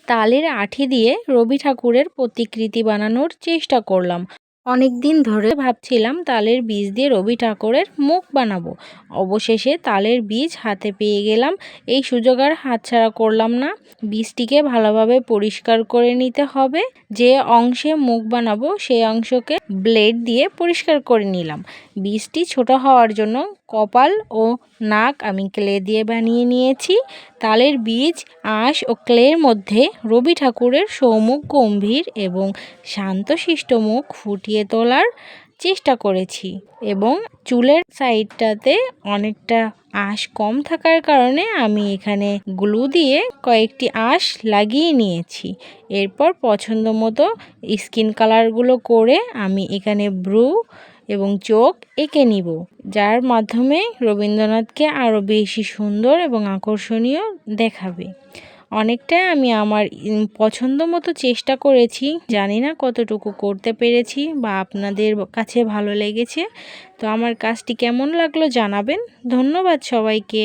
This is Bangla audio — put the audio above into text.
তালের আঠি দিয়ে রবি ঠাকুরের প্রতিকৃতি বানানোর চেষ্টা করলাম। অনেক দিন ধরে ভাবছিলাম তালের বীজ দিয়ে রবি ঠাকুরের মুখ বানাবো। অবশেষে তালের বীজ হাতে পেয়ে গেলাম। এই সুযোগ আর হাতছাড়া করলাম না। বীজটিকে ভালোভাবে পরিষ্কার করে নিতে হবে। যে অংশে মুখ বানাবো সেই অংশকে ব্লেড দিয়ে পরিষ্কার করে নিলাম। বীজটি ছোট হওয়ার জন্য কপাল ও নাক আমি ক্লে দিয়ে বানিয়ে নিয়েছি। তালের বীজ, আঁশ ও ক্লের মধ্যে রবি ঠাকুরের সৌমুখ গম্ভীর এবং শান্তশিষ্ট মুখ ফুটিয়ে তোলার চেষ্টা করেছি এবং চুলের সাইডটাতে অনেকটা আঁশ কম থাকার কারণে আমি এখানে গ্লু দিয়ে কয়েকটি আঁশ লাগিয়ে নিয়েছি। এরপর পছন্দ মতো স্কিন কালারগুলো করে আমি এখানে ব্রু এবং চোখ এঁকে নিব, যার মাধ্যমে রবীন্দ্রনাথকে আরও বেশি সুন্দর এবং আকর্ষণীয় দেখাবে। অনেকটাই আমি আমার পছন্দ মতো চেষ্টা করেছি। জানি না কতটুকু করতে পেরেছি বা আপনাদের কাছে ভালো লেগেছে। তো আমার কাজটি কেমন লাগলো জানাবেন। ধন্যবাদ সবাইকে।